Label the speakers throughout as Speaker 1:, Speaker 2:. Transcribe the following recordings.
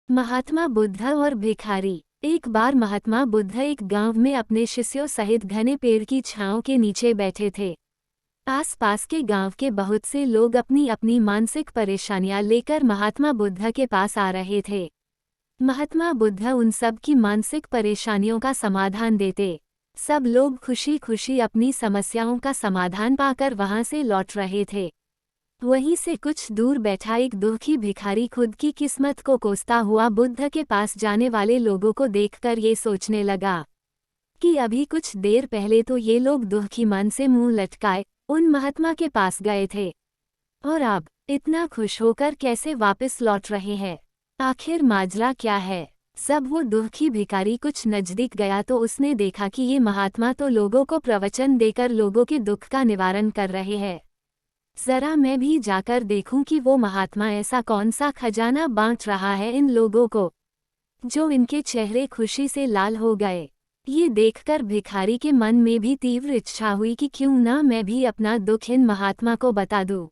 Speaker 1: महात्मा बुद्ध और भिखारी। एक बार महात्मा बुद्ध एक गांव में अपने शिष्यों सहित घने पेड़ की छांव के नीचे बैठे थे। आसपास के गांव के बहुत से लोग अपनी अपनी मानसिक परेशानियां लेकर महात्मा बुद्ध के पास आ रहे थे। महात्मा बुद्ध उन सब की मानसिक परेशानियों का समाधान देते। सब लोग खुशी खुशी अपनी समस्याओं का समाधान पाकर वहां से लौट रहे थे। वहीं से कुछ दूर बैठा एक दुखी भिखारी खुद की किस्मत को कोसता हुआ बुद्ध के पास जाने वाले लोगों को देखकर ये सोचने लगा कि अभी कुछ देर पहले तो ये लोग दुखी मन से मुंह लटकाए उन महात्मा के पास गए थे, और अब इतना खुश होकर कैसे वापस लौट रहे हैं। आखिर माजरा क्या है? सब वो दुखी भिखारी कुछ नजदीक गया तो उसने देखा कि ये महात्मा तो लोगों को प्रवचन देकर लोगों के दुख का निवारण कर रहे हैं। जरा मैं भी जाकर देखूं कि वो महात्मा ऐसा कौन सा खजाना बांट रहा है इन लोगों को, जो इनके चेहरे खुशी से लाल हो गए। ये देखकर भिखारी के मन में भी तीव्र इच्छा हुई कि क्यों ना मैं भी अपना दुख इन महात्मा को बता दूं।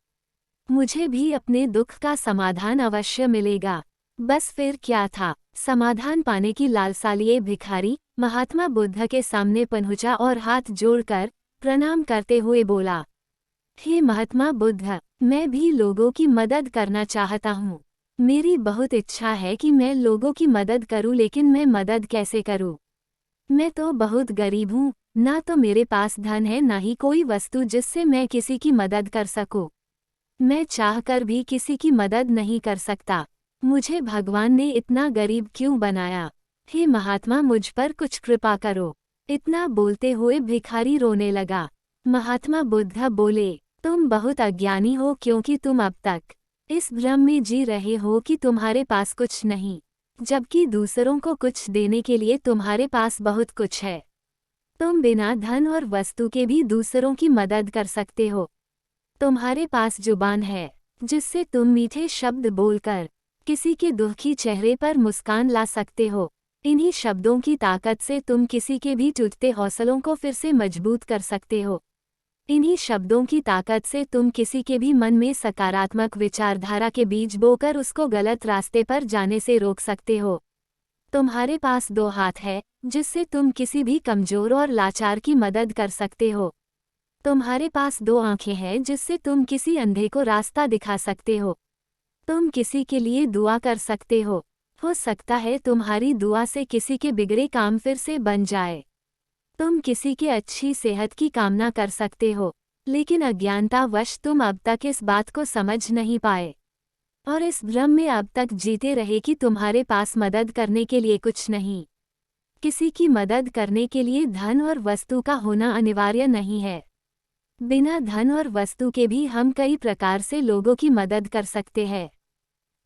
Speaker 1: मुझे भी अपने दुख का समाधान अवश्य मिलेगा। बस फिर क्या था, समाधान पाने की लालसा लिए भिखारी महात्मा बुद्ध के सामने पहुंचा और हाथ जोड़कर प्रणाम करते हुए बोला, हे महात्मा बुद्ध, मैं भी लोगों की मदद करना चाहता हूँ। मेरी बहुत इच्छा है कि मैं लोगों की मदद करूँ, लेकिन मैं मदद कैसे करूँ? मैं तो बहुत गरीब हूँ, ना तो मेरे पास धन है ना ही कोई वस्तु जिससे मैं किसी की मदद कर सकूँ। मैं चाहकर भी किसी की मदद नहीं कर सकता। मुझे भगवान ने इतना गरीब क्यों बनाया? हे महात्मा, मुझ पर कुछ कृपा करो। इतना बोलते हुए भिखारी रोने लगा। महात्मा बुद्ध बोले, तुम बहुत अज्ञानी हो, क्योंकि तुम अब तक इस भ्रम में जी रहे हो कि तुम्हारे पास कुछ नहीं, जबकि दूसरों को कुछ देने के लिए तुम्हारे पास बहुत कुछ है। तुम बिना धन और वस्तु के भी दूसरों की मदद कर सकते हो। तुम्हारे पास जुबान है जिससे तुम मीठे शब्द बोलकर किसी के दुखी चेहरे पर मुस्कान ला सकते हो। इन्हीं शब्दों की ताकत से तुम किसी के भी टूटते हौसलों को फिर से मजबूत कर सकते हो। इन्हीं शब्दों की ताकत से तुम किसी के भी मन में सकारात्मक विचारधारा के बीज बोकर उसको गलत रास्ते पर जाने से रोक सकते हो। तुम्हारे पास 2 हाथ है जिससे तुम किसी भी कमजोर और लाचार की मदद कर सकते हो। तुम्हारे पास 2 आंखें हैं जिससे तुम किसी अंधे को रास्ता दिखा सकते हो। तुम किसी के लिए दुआ कर सकते हो सकता है तुम्हारी दुआ से किसी के बिगड़े काम फिर से बन जाए। तुम किसी की अच्छी सेहत की कामना कर सकते हो, लेकिन अज्ञानतावश तुम अब तक इस बात को समझ नहीं पाए और इस भ्रम में अब तक जीते रहे कि तुम्हारे पास मदद करने के लिए कुछ नहीं। किसी की मदद करने के लिए धन और वस्तु का होना अनिवार्य नहीं है। बिना धन और वस्तु के भी हम कई प्रकार से लोगों की मदद कर सकते हैं।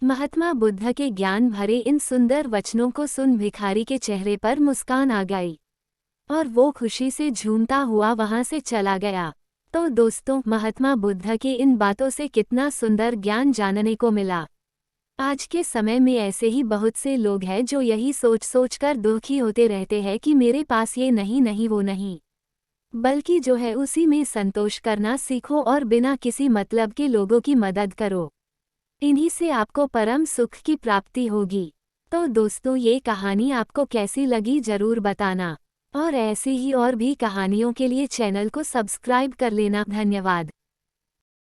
Speaker 1: महात्मा बुद्ध के ज्ञान भरे इन सुंदर वचनों को सुन भिखारी के चेहरे पर मुस्कान आ गई और वो खुशी से झूमता हुआ वहां से चला गया। तो दोस्तों, महात्मा बुद्ध की इन बातों से कितना सुंदर ज्ञान जानने को मिला। आज के समय में ऐसे ही बहुत से लोग हैं जो यही सोच सोच कर दुखी होते रहते हैं कि मेरे पास ये नहीं वो नहीं, बल्कि जो है उसी में संतोष करना सीखो और बिना किसी मतलब के लोगों की मदद करो। इन्हीं से आपको परम सुख की प्राप्ति होगी। तो दोस्तों, ये कहानी आपको कैसी लगी जरूर बताना, और ऐसी ही और भी कहानियों के लिए चैनल को सब्सक्राइब कर लेना। धन्यवाद।